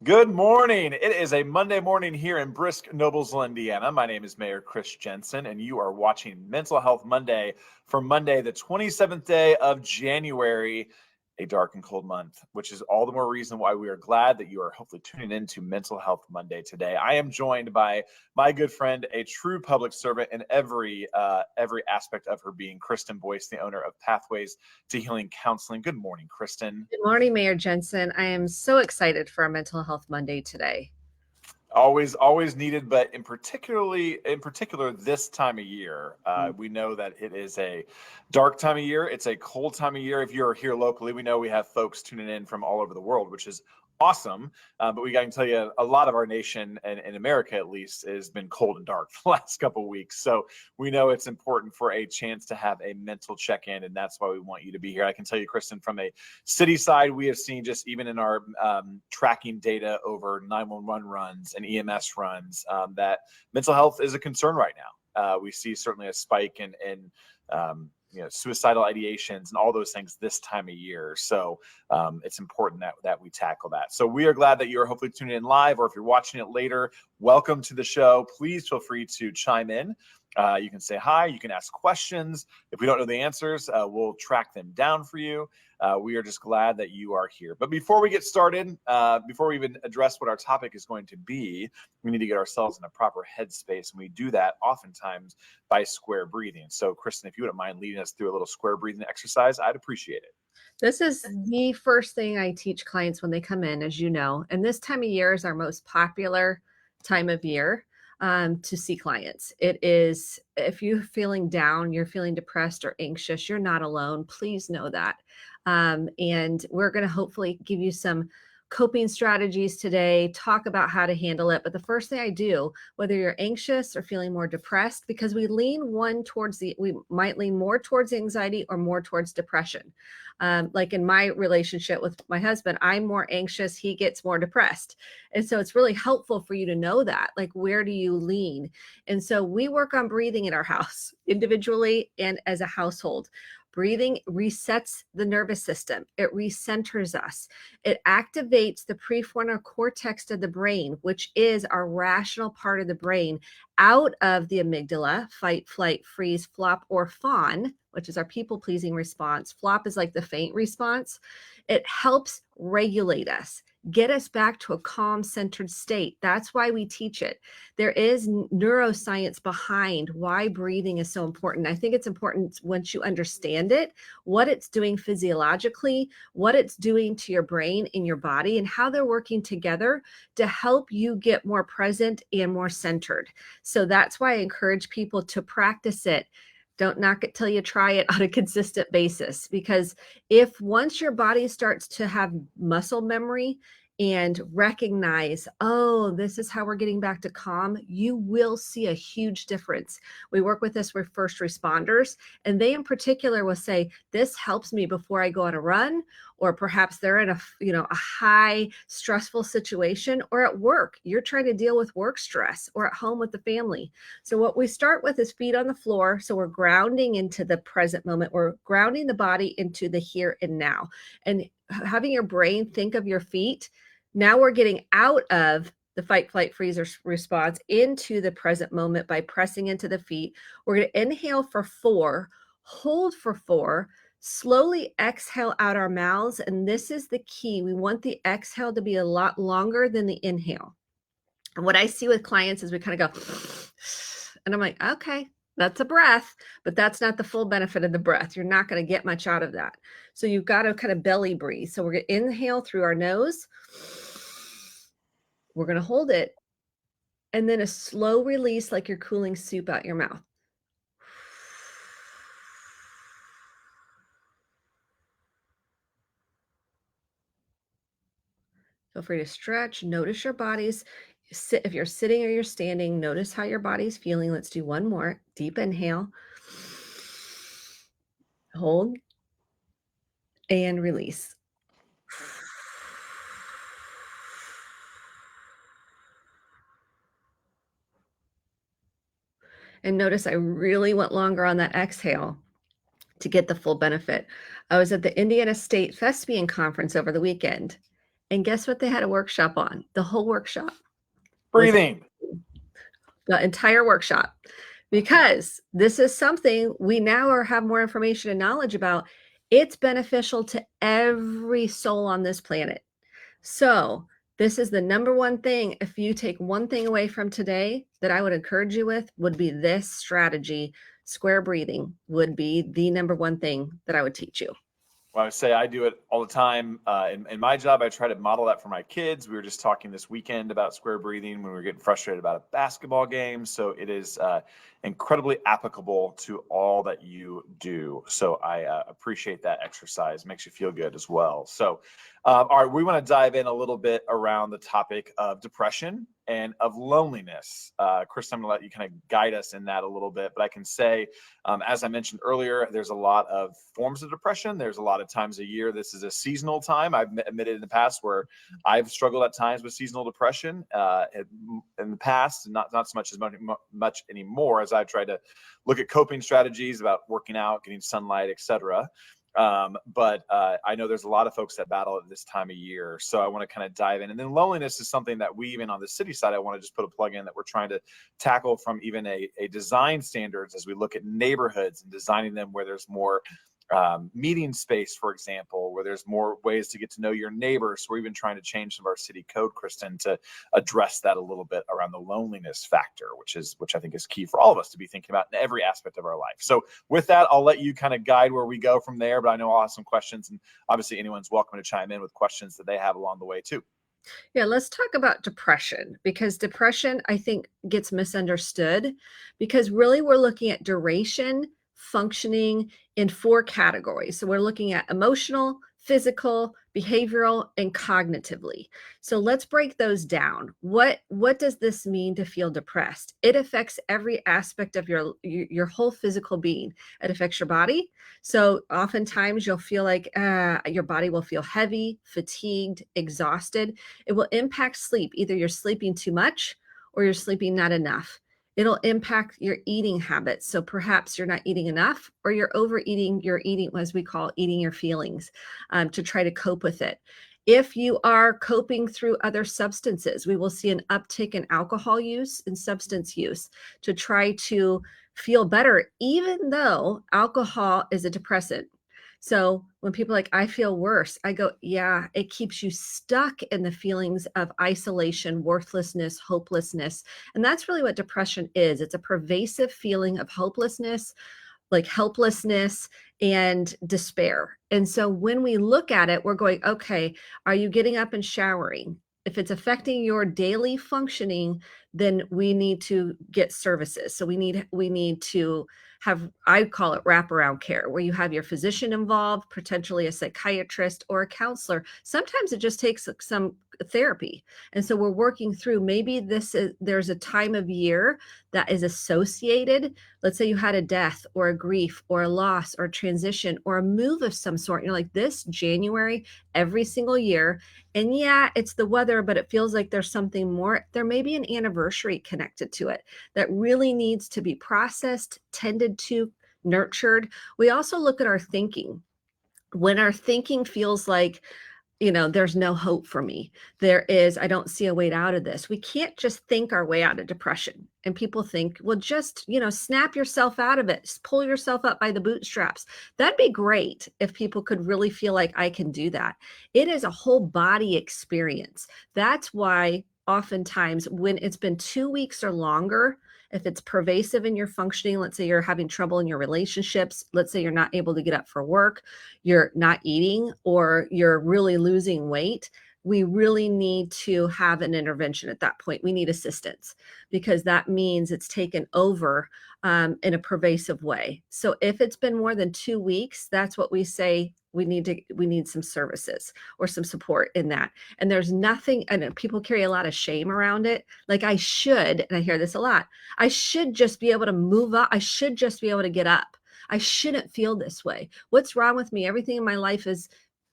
Good morning. It is a Monday morning here in Brisk, Noblesville, Indiana. My name is Mayor Chris Jensen, and you are watching Mental Health Monday for Monday, the 27th day of January, a dark and cold month, which is all the more reason why we are glad that you are hopefully tuning in to Mental Health Monday today. I am joined by my good friend, a true public servant in every aspect of her being, Kristen Boice, the owner of Pathways to Healing Counseling. Good morning, Kristen. Good morning, Mayor Jensen. I am so excited for our Mental Health Monday today. Always needed, but in particular this time of year, we know that it is a dark time of year. It's a cold time of year. If you're here locally, we know we have folks tuning in from all over the world, which is awesome. But we can tell you a lot of our nation, and in America at least, has been cold and dark the last couple of weeks. So we know it's important for a chance to have a mental check-in, and that's why we want you to be here. I can tell you, Kristen, from a city side, we have seen just even in our tracking data over 911 runs and EMS runs that mental health is a concern right now. We see certainly a spike in suicidal ideations and all those things this time of year. So it's important that we tackle that. So we are glad that you're hopefully tuning in live, or if you're watching it later, welcome to the show. Please feel free to chime in. You can say hi, you can ask questions. If we don't know the answers, we'll track them down for you. We are just glad that you are here. But before we get started, before we even address what our topic is going to be, we need to get ourselves in a proper headspace. And we do that oftentimes by square breathing. So Kristen, if you wouldn't mind leading us through a little square breathing exercise, I'd appreciate it. This is the first thing I teach clients when they come in, as you know, and this time of year is our most popular time of year to see clients. It is, if you're feeling down, you're feeling depressed or anxious, you're not alone. Please know that. And we're going to hopefully give you some coping strategies today, talk about how to handle it. But the first thing I do, whether you're anxious or feeling more depressed, because we might lean more towards anxiety or more towards depression. Like in my relationship with my husband, I'm more anxious, he gets more depressed. And so it's really helpful for you to know that, like, where do you lean? And so we work on breathing in our house individually and as a household. Breathing resets the nervous system. It recenters us. It activates the prefrontal cortex of the brain, which is our rational part of the brain, out of the amygdala, fight, flight, freeze, flop, or fawn, which is our people-pleasing response. Flop is like the faint response. It helps regulate us, get us back to a calm, centered state. That's why we teach it. There is neuroscience behind why breathing is so important. I think it's important once you understand it, what it's doing physiologically, what it's doing to your brain and your body, and how they're working together to help you get more present and more centered. So that's why I encourage people to practice it. Don't knock it till you try it on a consistent basis, because if once your body starts to have muscle memory and recognize, oh, this is how we're getting back to calm, you will see a huge difference. We work with this with first responders, and they in particular will say, this helps me before I go on a run, or perhaps they're in a high stressful situation, or at work, you're trying to deal with work stress, or at home with the family. So what we start with is feet on the floor. So we're grounding into the present moment. We're grounding the body into the here and now, and having your brain think of your feet. Now we're getting out of the fight, flight, freeze response into the present moment by pressing into the feet. We're going to inhale for 4, hold for 4, slowly exhale out our mouths. And this is the key. We want the exhale to be a lot longer than the inhale. And what I see with clients is we kind of go, and I'm like, okay, that's a breath, but that's not the full benefit of the breath. You're not going to get much out of that. So you've got to kind of belly breathe. So we're going to inhale through our nose. We're going to hold it. And then a slow release, like you're cooling soup out your mouth. Feel free to stretch. Notice your body's if you're sitting or you're standing, notice how your body's feeling. Let's do one more. Deep inhale. Hold. And release. And notice I really went longer on that exhale to get the full benefit. I was at the Indiana State Thespian Conference over the weekend, And guess what they had a workshop on? The whole workshop was Breathing. the entire workshop, because this is something we now have more information and knowledge about. It's beneficial to every soul on this planet. So this is the number one thing. If you take one thing away from today that I would encourage you with, would be this strategy. Square breathing would be the number one thing that I would teach you. Well, I would say I do it all the time. In my job, I try to model that for my kids. We were just talking this weekend about square breathing when we were getting frustrated about a basketball game. So it is incredibly applicable to all that you do. So I appreciate that exercise. Makes you feel good as well. So, all right, we want to dive in a little bit around the topic of depression and of loneliness. Chris, I'm going to let you kind of guide us in that a little bit. But I can say, as I mentioned earlier, there's a lot of forms of depression. There's a lot of times a year. This is a seasonal time. I've admitted in the past where I've struggled at times with seasonal depression in the past, not so much much anymore, as I've tried to look at coping strategies about working out, getting sunlight, etc. But I know there's a lot of folks that battle at this time of year. So I want to kind of dive in. And then loneliness is something that we, even on the city side, I want to just put a plug in that we're trying to tackle from even a design standards as we look at neighborhoods and designing them where there's more meeting space, for example, where there's more ways to get to know your neighbors. So we're even trying to change some of our city code, Kristen, to address that a little bit around the loneliness factor, which I think is key for all of us to be thinking about in every aspect of our life. So with that, I'll let you kind of guide where we go from there, but I know I'll have some questions, and obviously anyone's welcome to chime in with questions that they have along the way too. Yeah, let's talk about depression, because depression, I think, gets misunderstood, because really we're looking at duration, functioning in 4 categories. So we're looking at emotional, physical, behavioral, and cognitively. So let's break those down. What does this mean to feel depressed? It affects every aspect of your whole physical being. It affects your body. So oftentimes you'll feel like your body will feel heavy, fatigued, exhausted. It will impact sleep. Either you're sleeping too much or you're sleeping not enough. It'll impact your eating habits. So perhaps you're not eating enough, or you're overeating. You're eating, as we call, eating your feelings, to try to cope with it. If you are coping through other substances, we will see an uptick in alcohol use and substance use to try to feel better, even though alcohol is a depressant. So when people are like, I feel worse, I go, yeah, it keeps you stuck in the feelings of isolation, worthlessness, hopelessness. And that's really what depression is. It's a pervasive feeling of hopelessness, like helplessness and despair. And so when we look at it, we're going, okay, are you getting up and showering? If it's affecting your daily functioning, then we need to get services. So we need to have, I call it wraparound care, where you have your physician involved, potentially a psychiatrist or a counselor. Sometimes it just takes some therapy. And so we're working through, maybe there's a time of year that is associated. Let's say you had a death or a grief or a loss or a transition or a move of some sort. You're like, this January, every single year. And yeah, it's the weather, but it feels like there's something more. There may be an anniversary connected to it that really needs to be processed, tended to, nurtured. We also look at our thinking. When our thinking feels like, there's no hope for me, I don't see a way out of this. We can't just think our way out of depression. And people think, well, just, snap yourself out of it, just pull yourself up by the bootstraps. That'd be great if people could really feel like I can do that. It is a whole body experience. That's why oftentimes when it's been 2 weeks or longer, if it's pervasive in your functioning, let's say you're having trouble in your relationships, let's say you're not able to get up for work, you're not eating, or you're really losing weight, we really need to have an intervention at that point. We need assistance, because that means it's taken over in a pervasive way. So if it's been more than 2 weeks, that's what we say we need some services or some support in that. And there's nothing, I know people carry a lot of shame around it. Like, I should, and I hear this a lot, I should just be able to move up. I should just be able to get up. I shouldn't feel this way. What's wrong with me? Everything in my life is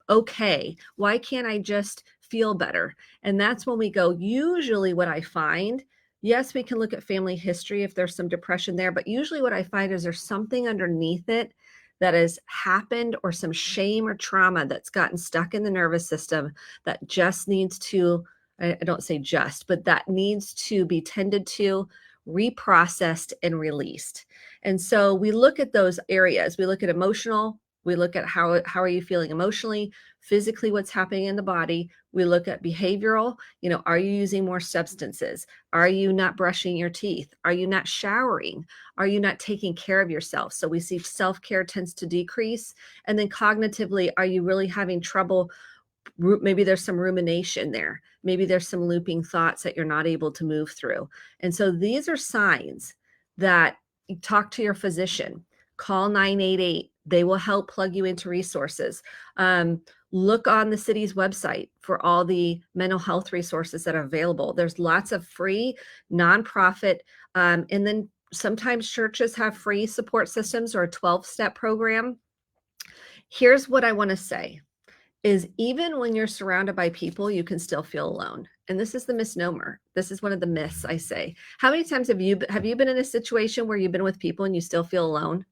okay. Why can't I just feel better? And that's when we go, usually what I find, yes, we can look at family history if there's some depression there, but usually what I find is there's something underneath it that has happened or some shame or trauma that's gotten stuck in the nervous system that just needs to, I don't say just, but that needs to be tended to, reprocessed, and released. And so we look at those areas. We look at emotional. We look at how are you feeling emotionally, physically, what's happening in the body. We look at behavioral. Are you using more substances? Are you not brushing your teeth? Are you not showering? Are you not taking care of yourself? So we see self-care tends to decrease. And then cognitively, are you really having trouble? Maybe there's some rumination there. Maybe there's some looping thoughts that you're not able to move through. And so these are signs that you talk to your physician, call 988. They will help plug you into resources. Look on the city's website for all the mental health resources that are available. There's lots of free nonprofit, and then sometimes churches have free support systems or a 12-step program. Here's what I want to say is even when you're surrounded by people, you can still feel alone. And this is the misnomer. This is one of the myths I say. How many times have you been in a situation where you've been with people and you still feel alone?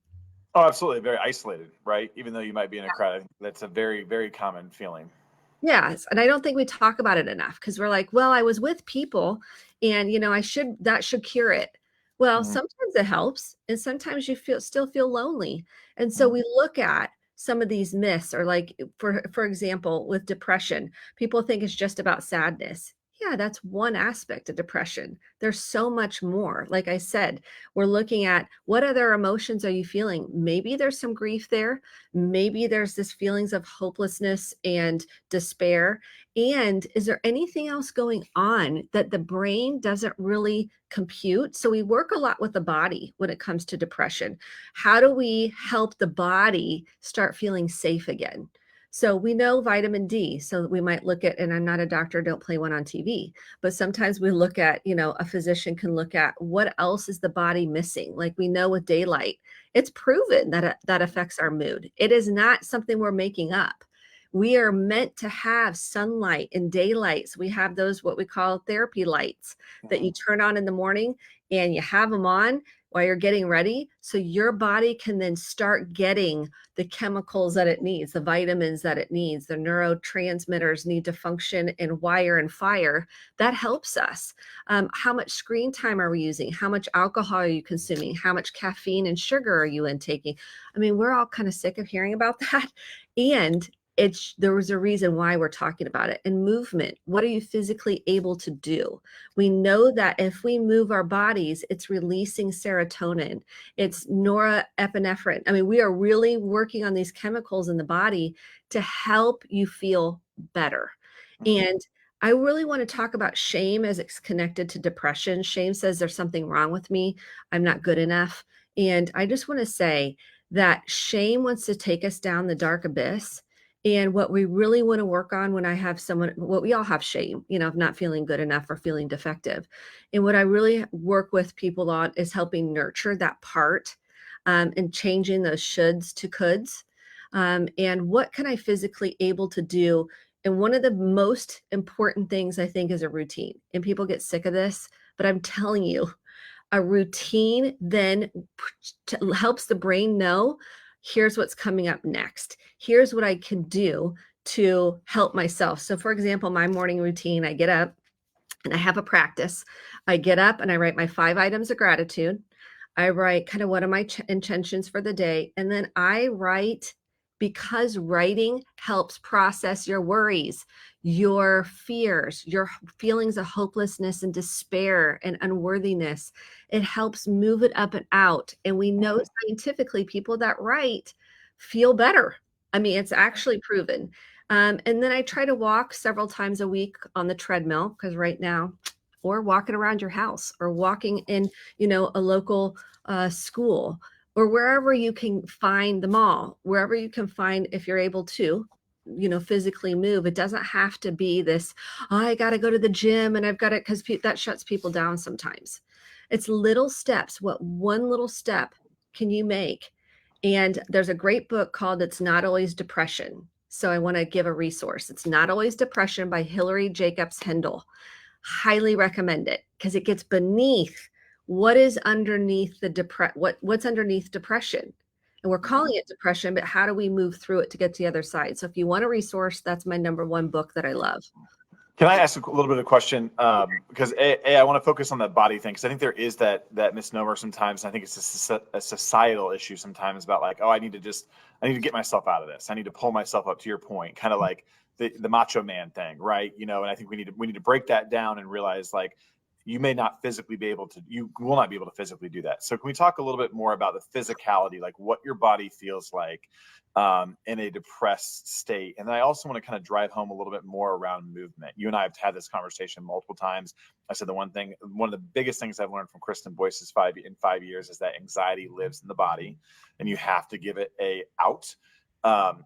Oh, absolutely. Very isolated, right? Even though you might be in a crowd, that's a very, very common feeling. Yes, and I don't think we talk about it enough because we're like, well, I was with people and that should cure it. Well, Mhm. sometimes it helps and sometimes you still feel lonely. And so Mhm. we look at some of these myths or like for example, with depression, people think it's just about sadness. Yeah, that's one aspect of depression. There's so much more. Like I said, we're looking at what other emotions are you feeling? Maybe there's some grief there. Maybe there's this feelings of hopelessness and despair. And is there anything else going on that the brain doesn't really compute? So we work a lot with the body when it comes to depression. How do we help the body start feeling safe again? So we know vitamin D. So we might look at, and I'm not a doctor, don't play one on TV, but sometimes we look at, a physician can look at what else is the body missing. Like we know with daylight, it's proven that that affects our mood. It is not something we're making up. We are meant to have sunlight and daylight. So we have those, what we call therapy lights that you Mhm. turn on in the morning and you have them on while you're getting ready. So your body can then start getting the chemicals that it needs, the vitamins that it needs, the neurotransmitters need to function and wire and fire. That helps us. How much screen time are we using? How much alcohol are you consuming? How much caffeine and sugar are you intaking? I mean, we're all kind of sick of hearing about that. And there was a reason why we're talking about it. And movement, what are you physically able to do? We know that if we move our bodies, it's releasing serotonin, it's norepinephrine. I mean, we are really working on these chemicals in the body to help you feel better. Mhm. And I really want to talk about shame as it's connected to depression. Shame says there's something wrong with me. I'm not good enough. And I just want to say that shame wants to take us down the dark abyss. And what we really want to work on when I have someone, well, we all have shame, of not feeling good enough or feeling defective. And what I really work with people on is helping nurture that part, and changing those shoulds to coulds. And what can I physically able to do? And one of the most important things I think is a routine. And people get sick of this, but I'm telling you, a routine then helps the brain know here's what's coming up next. Here's what I can do to help myself. So, for example, my morning routine, I get up and I have a practice. I get up and I write my 5 items of gratitude. I write kind of what are my intentions for the day. And then I write because writing helps process your worries, your fears, your feelings of hopelessness and despair and unworthiness. It helps move it up and out. And we know scientifically people that write feel better. I mean, it's actually proven. And then I try to walk several times a week on the treadmill because right now, or walking around your house or walking in, a local school or wherever you can find the mall, wherever you can find, if you're able to, physically move. It doesn't have to be this, oh, I got to go to the gym and I've got it because that shuts people down sometimes. It's little steps. What one little step can you make? And there's a great book called It's Not Always Depression. So I want to give a resource. It's Not Always Depression by Hillary Jacobs Hendel. Highly recommend it because it gets beneath what is underneath what's underneath depression. And we're calling it depression, but how do we move through it to get to the other side? So if you want a resource, that's my number one book that I love. Can I ask a little bit of a question? Because I want to focus on that body thing, because I think there is that misnomer sometimes. I think it's a societal issue sometimes about like, oh, I need to get myself out of this. I need to pull myself up, to your point, kind of like the macho man thing, right? And I think we need to break that down and realize, like, you will not be able to physically do that. So can we talk a little bit more about the physicality, like what your body feels like in a depressed state? And then I also want to kind of drive home a little bit more around movement. You and I have had this conversation multiple times. I said one of the biggest things I've learned from Kristen Boice in 5 years is that anxiety lives in the body, and you have to give it a out.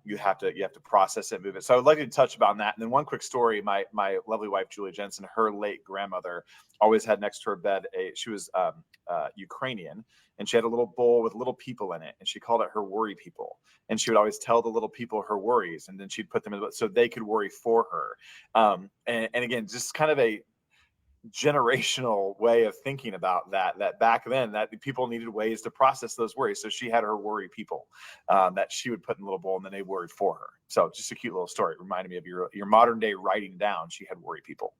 You have to process it, move it. So I would like to touch about that. And then one quick story: my lovely wife Julie Jensen, her late grandmother always had next to her bed she was Ukrainian, and she had a little bowl with little people in it, and she called it her worry people. And she would always tell the little people her worries, and then she'd put them in so they could worry for her. And again, just kind of a generational way of thinking about that back then, that people needed ways to process those worries. So she had her worry people that she would put in a little bowl, and then they worried for her. So just a cute little story. It reminded me of your modern day writing down. She had worry people.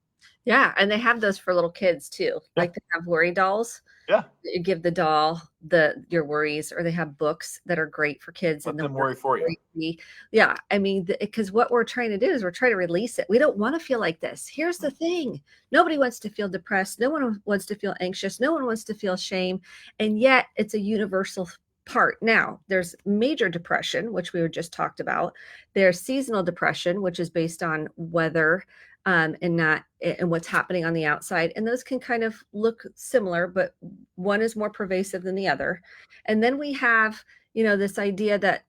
Yeah, and they have those for little kids too. Yeah. Like they have worry dolls. Yeah. You give the doll your worries, or they have books that are great for kids. Let them worry for you. Yeah, I mean, because what we're trying to do is we're trying to release it. We don't want to feel like this. Here's the thing: nobody wants to feel depressed. No one wants to feel anxious. No one wants to feel shame, and yet it's a universal part. Now, there's major depression, which we were just talked about. There's seasonal depression, which is based on weather. And what's happening on the outside. And those can kind of look similar, but one is more pervasive than the other. And then we have, this idea that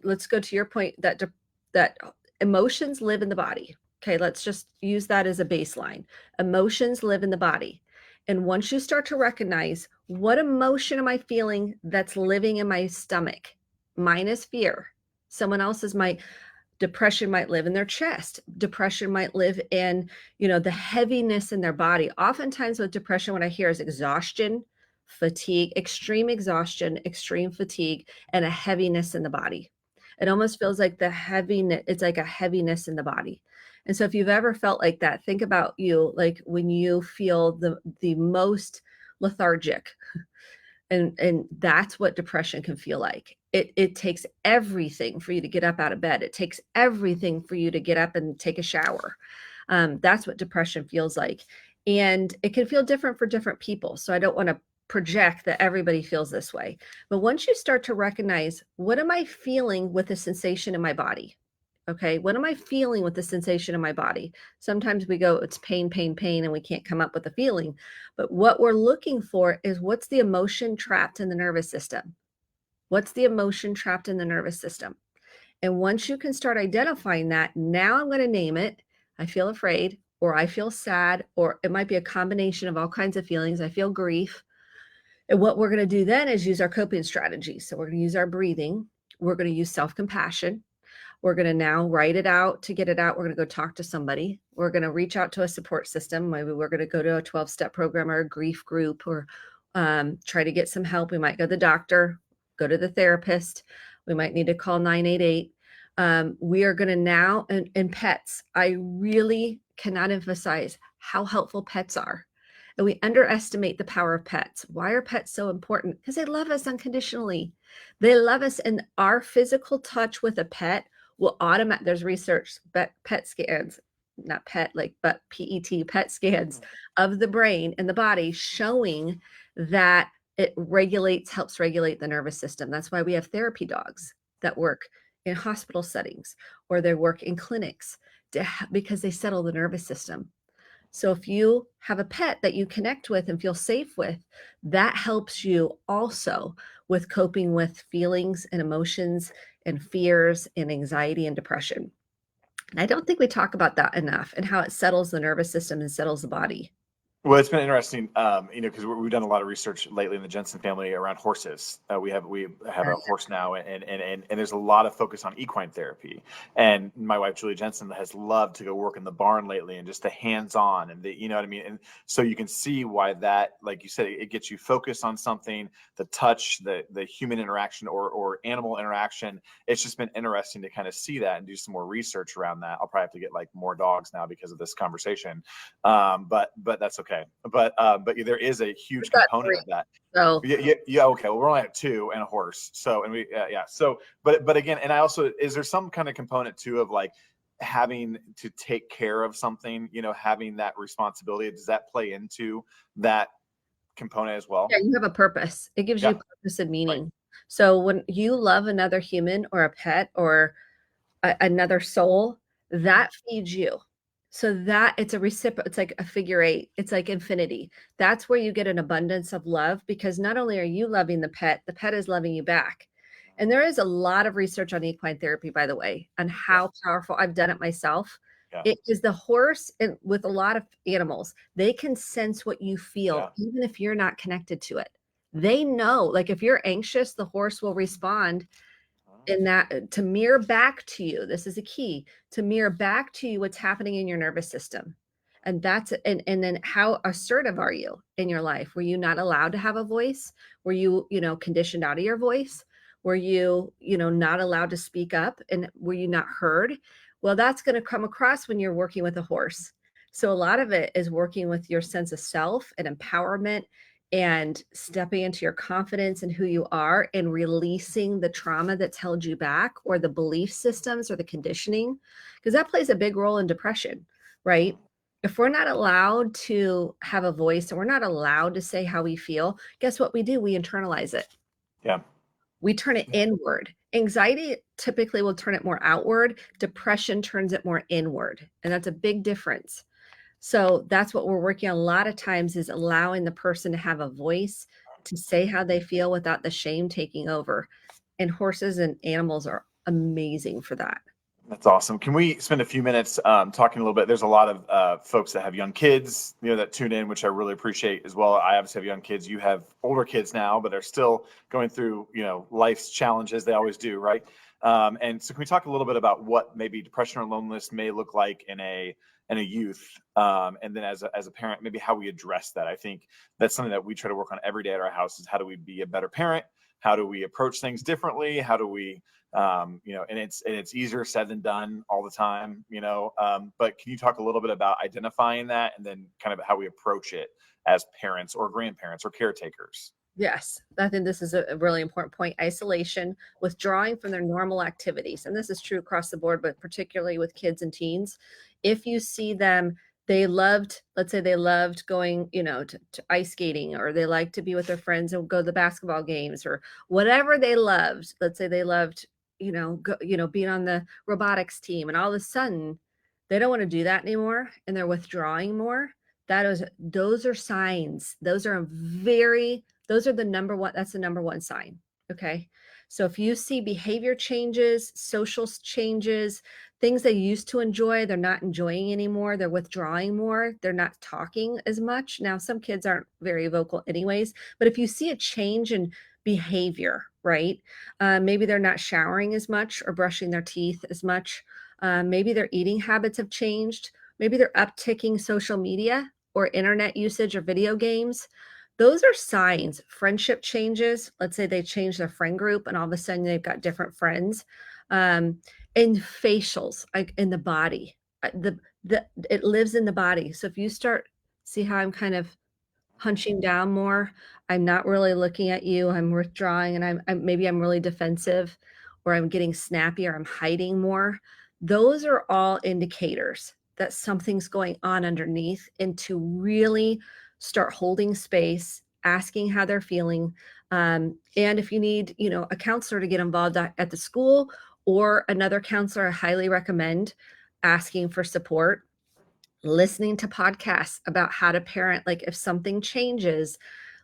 let's go to your point that emotions live in the body. Okay, let's just use that as a baseline. Emotions live in the body. And once you start to recognize, what emotion am I feeling that's living in my stomach? Mine is fear. Someone else's depression might live in their chest. Depression might live in, the heaviness in their body. Oftentimes with depression, what I hear is exhaustion, fatigue, extreme exhaustion, extreme fatigue, and a heaviness in the body. It almost feels like it's like a heaviness in the body. And so if you've ever felt like that, think about like when you feel the most lethargic. And that's what depression can feel like. It takes everything for you to get up out of bed. It takes everything for you to get up and take a shower. That's what depression feels like. And it can feel different for different people. So I don't want to project that everybody feels this way. But once you start to recognize, what am I feeling with the sensation in my body? Okay, what am I feeling with the sensation in my body? Sometimes we go, it's pain, pain, pain, and we can't come up with a feeling. But what we're looking for is, what's the emotion trapped in the nervous system? What's the emotion trapped in the nervous system? And once you can start identifying that, now I'm going to name it. I feel afraid, or I feel sad, or it might be a combination of all kinds of feelings. I feel grief. And what we're going to do then is use our coping strategies. So we're going to use our breathing. We're going to use self-compassion. We're going to now write it out. To get it out, we're going to go talk to somebody. We're going to reach out to a support system. Maybe we're going to go to a 12-step program or a grief group, or try to get some help. We might go to the doctor, go to the therapist. We might need to call 988. We are going to now, and pets, I really cannot emphasize how helpful pets are. And we underestimate the power of pets. Why are pets so important? Because they love us unconditionally. They love us, and our physical touch with a pet will automatically, there's research, but PET scans, not pet, like, but PET scans of the brain and the body, showing that it helps regulate the nervous system. That's why we have therapy dogs that work in hospital settings, or they work in clinics because they settle the nervous system. So if you have a pet that you connect with and feel safe with, that helps you also with coping with feelings and emotions and fears and anxiety and depression. And I don't think we talk about that enough, and how it settles the nervous system and settles the body. Well, it's been interesting, because we've done a lot of research lately in the Jensen family around horses. We have a horse now, and there's a lot of focus on equine therapy. And my wife Julie Jensen has loved to go work in the barn lately, and just the hands-on, and you know what I mean. And so you can see why that, like you said, it gets you focused on something, the touch, the human interaction or animal interaction. It's just been interesting to kind of see that and do some more research around that. I'll probably have to get like more dogs now because of this conversation. But that's okay. But there is a huge We've got component 3. of that. So Yeah. Okay. Well, we're only at 2 and a horse. So, and yeah. So, but again, and I also, is there some kind of component too of like having to take care of something, having that responsibility? Does that play into that component as well? yeah, you have a purpose. It gives you Yeah. purpose and Right. meaning. So when you love another human or a pet or another soul, that feeds you. So that it's a reciprocal, it's like a figure eight, it's like infinity. That's where you get an abundance of love because not only are you loving the pet is loving you back. And there is a lot of research on equine therapy, by the way, on Yeah. how powerful. I've done it myself. Yeah. It is the horse and with a lot of animals, they can sense what you feel, Yeah. even if you're not connected to it. They know, like if you're anxious, the horse will respond in that to mirror back to you. This is a key to mirror back to you what's happening in your nervous system. And that's and then how assertive are you in your life? Were you not allowed to have a voice? Were you, conditioned out of your voice? Were you, not allowed to speak up and were you not heard? Well, that's going to come across when you're working with a horse. So a lot of it is working with your sense of self and empowerment and stepping into your confidence and who you are and releasing the trauma that's held you back or the belief systems or the conditioning because that plays a big role in depression, right? If we're not allowed to have a voice and we're not allowed to say how we feel, guess what we do? We internalize it. Yeah. We turn it inward. Anxiety typically will turn it more outward. Depression turns it more inward. And that's a big difference. So that's what we're working on a lot of times is allowing the person to have a voice to say how they feel without the shame taking over. And horses and animals are amazing for that. That's awesome. Can we spend a few minutes talking a little bit? There's a lot of folks that have young kids, that tune in, which I really appreciate as well. I obviously have young kids. You have older kids now, but are still going through, life's challenges. They always do, right? And so, can we talk a little bit about what maybe depression or loneliness may look like in a youth, and then as a parent, maybe how we address that? I think that's something that we try to work on every day at our house. Is how do we be a better parent? How do we approach things differently? How do we and it's easier said than done all the time, but can you talk a little bit about identifying that and then kind of how we approach it as parents or grandparents or caretakers? Yes, I think this is a really important point. Isolation, withdrawing from their normal activities. And this is true across the board, but particularly with kids and teens. If you see them, let's say they loved going, to ice skating, or they like to be with their friends and go to the basketball games or whatever they loved. Let's say they loved, being on the robotics team and all of a sudden they don't want to do that anymore and they're withdrawing more. Those are signs. Those are the number one, that's the number one sign. Okay. So if you see behavior changes, social changes, things they used to enjoy, they're not enjoying anymore, they're withdrawing more, they're not talking as much. Now, some kids aren't very vocal anyways, but if you see a change in behavior, right? Maybe they're not showering as much or brushing their teeth as much. Maybe their eating habits have changed. Maybe they're upticking social media or internet usage or video games. Those are signs. Friendship changes. Let's say they change their friend group and all of a sudden they've got different friends. And facials, like in the body. It lives in the body. So if you see how I'm kind of hunching down more, I'm not really looking at you, I'm withdrawing, and maybe I'm really defensive, or I'm getting snappy, or I'm hiding more. Those are all indicators that something's going on underneath, and to really start holding space, asking how they're feeling. And if you need, a counselor to get involved at the school or another counselor, I highly recommend asking for support, listening to podcasts about how to parent. Like if something changes,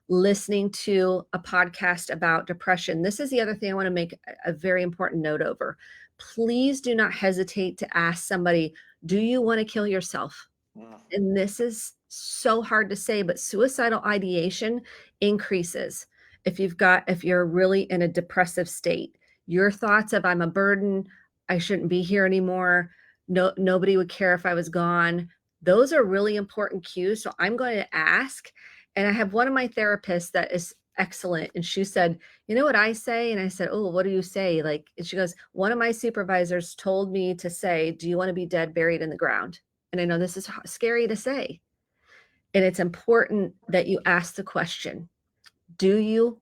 listening to a podcast about depression. This is the other thing I want to make a very important note over. Please do not hesitate to ask somebody, do you want to kill yourself? Mm. And this is so hard to say, but suicidal ideation increases if you're really in a depressive state. Your thoughts of I'm a burden, I shouldn't be here anymore, nobody would care if I was gone. Those are really important cues. So I'm going to ask. And I have one of my therapists that is excellent. And she said, you know what I say? And I said, oh, what do you say? Like, and she goes, one of my supervisors told me to say, do you want to be dead, buried in the ground? And I know this is scary to say. And it's important that you ask the question, do you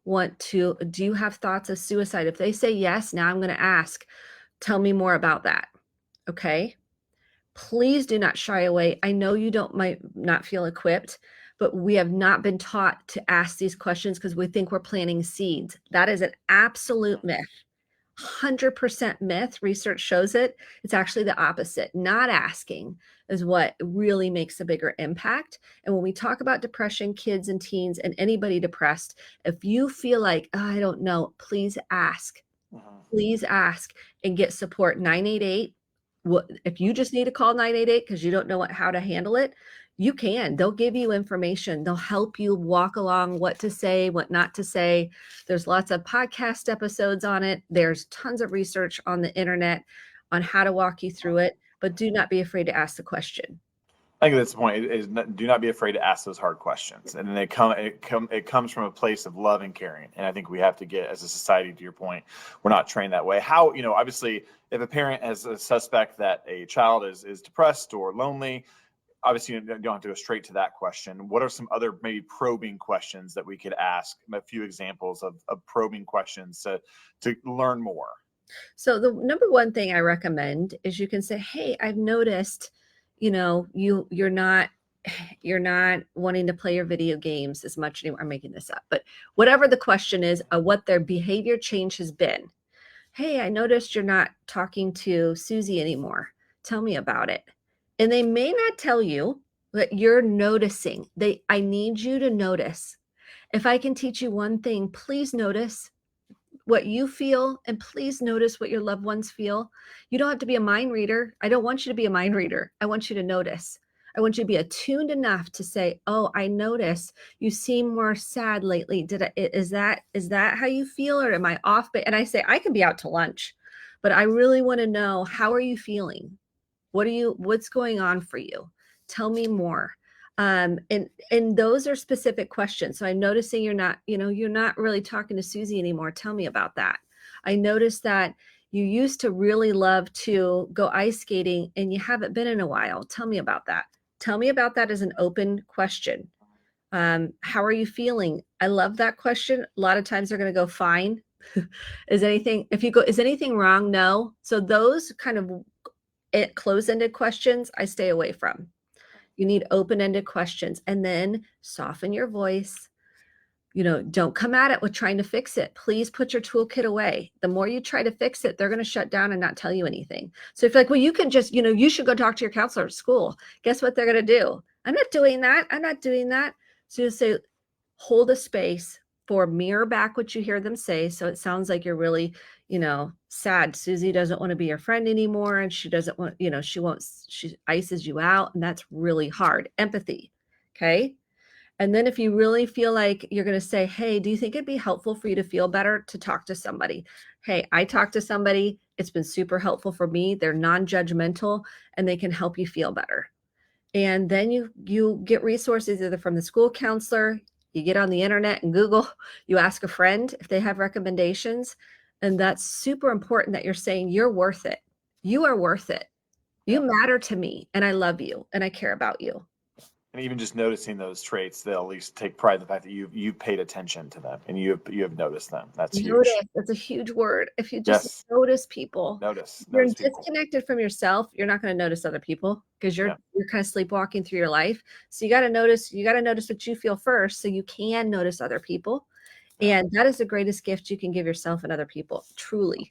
have thoughts of suicide? If they say yes, now I'm going to ask, tell me more about that. Okay. Please do not shy away. I know you might not feel equipped, but we have not been taught to ask these questions because we think we're planting seeds. That is an absolute myth. 100% myth. Research shows it. It's actually the opposite. Not asking is what really makes a bigger impact. And when we talk about depression, kids and teens and anybody depressed, if you feel like, oh, I don't know, please ask. Please ask and get support. 988. If you just need to call 988 because you don't know how to handle it, you can. They'll give you information. They'll help you walk along what to say, what not to say. There's lots of podcast episodes on it. There's tons of research on the internet on how to walk you through it, but do not be afraid to ask the question. I think that's the point. Do not be afraid to ask those hard questions, and then it comes from a place of love and caring. And I think we have to get, as a society, to your point, we're not trained that way. How, obviously, if a parent has a suspect that a child is depressed or lonely, obviously you don't have to go straight to that question. What are some other maybe probing questions that we could ask? A few examples of probing questions to learn more. So the number one thing I recommend is you can say, hey, I've noticed, you're not wanting to play your video games as much anymore. I'm making this up, but whatever the question is, what their behavior change has been. Hey, I noticed you're not talking to Susie anymore. Tell me about it. And they may not tell you, but you're noticing. I need you to notice. If I can teach you one thing, please notice what you feel, and please notice what your loved ones feel. You don't have to be a mind reader. I don't want you to be a mind reader. I want you to notice. I want you to be attuned enough to say, oh, I notice you seem more sad lately. Is that how you feel, or am I off? And I say, I can be out to lunch, but I really want to know, how are you feeling? What's going on for you? Tell me more. And those are specific questions. So I'm noticing you're not really talking to Susie anymore. Tell me about that. I noticed that you used to really love to go ice skating and you haven't been in a while. Tell me about that. Tell me about that as an open question. How are you feeling? I love that question. A lot of times they're going to go fine. Is anything wrong? No. So those kind of close-ended questions I stay away from. You need open-ended questions, and then soften your voice. Don't come at it with trying to fix it. Please put your toolkit away. The more you try to fix it, they're going to shut down and not tell you anything. So if you're like, well, you can just, you should go talk to your counselor at school. Guess what they're going to do? I'm not doing that. I'm not doing that. So you say, hold a space for mirror back what you hear them say. So it sounds like you're really, sad. Susie doesn't want to be your friend anymore. And she doesn't want, she ices you out. And that's really hard. Empathy. Okay. And then if you really feel like you're going to say, hey, do you think it'd be helpful for you to feel better to talk to somebody? Hey, I talked to somebody. It's been super helpful for me. They're non-judgmental and they can help you feel better. And then you get resources either from the school counselor, you get on the internet and Google, you ask a friend if they have recommendations. And that's super important that you're saying you're worth it. You are worth it. You matter to me and I love you and I care about you. And even just noticing those traits, they'll at least take pride in the fact that you paid attention to them and you have noticed them. That's huge. That's a huge word. If you just notice people, notice you're people. Disconnected from yourself, you're not going to notice other people because you're kind of sleepwalking through your life. So you got to notice what you feel first so you can notice other people. And that is the greatest gift you can give yourself and other people, truly.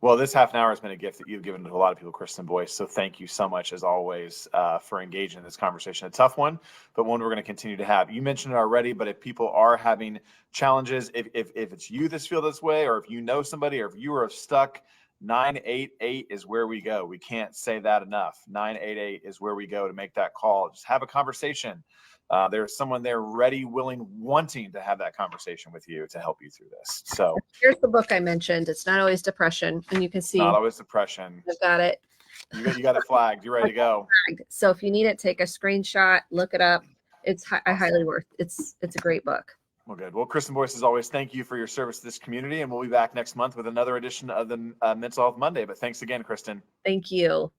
Well, this half an hour has been a gift that you've given to a lot of people, Kristen Boice. So thank you so much, as always, for engaging in this conversation. A tough one, but one we're going to continue to have. You mentioned it already, but if people are having challenges, if it's you that feel this way, or if you know somebody, or if you are stuck, 988 is where we go. We can't say that enough. 988 is where we go to make that call. Just have a conversation. There's someone there ready, willing, wanting to have that conversation with you to help you through this. So here's the book I mentioned. It's Not Always Depression. And you can see Not Always Depression. I've got it. You got it flagged. You're ready to go. So if you need it, take a screenshot, look it up. I highly worth. It's a great book. Well, good. Well, Kristen Boice, as always, thank you for your service to this community, and we'll be back next month with another edition of the Mental Health Monday. But thanks again, Kristen. Thank you.